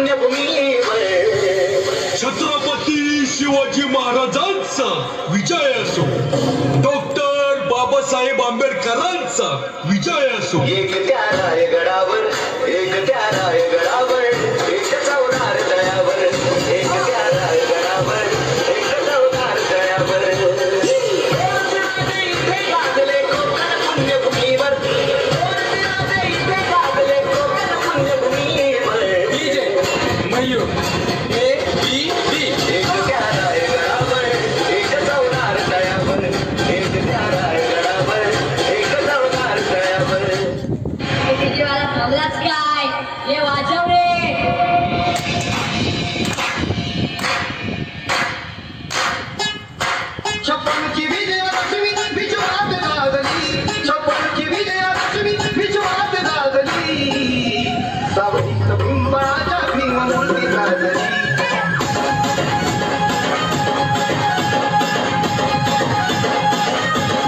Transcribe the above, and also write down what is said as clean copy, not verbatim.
पुण्यभूमीवर छत्रपती शिवाजी महाराजांचा विजय असो, डॉक्टर बाबासाहेब आंबेडकरांचा विजय असो. एक त्या रायगडावर, एक त्या रायगडावर, एक चौदार तळ्यावर, एक त्या रायगडावर, एक चौदार तळ्यावर इथे गाजले कोकण पुण्यभूमीवर, इथे गाजले कोकण पुण्यभूमीवर. मयूर ए बी बी. एक त्या रायगडावर, एक चौदार तळ्यावर, एक त्या रायगडावर, एक चौदार तळ्यावर. थांबलाच काय हे वाजव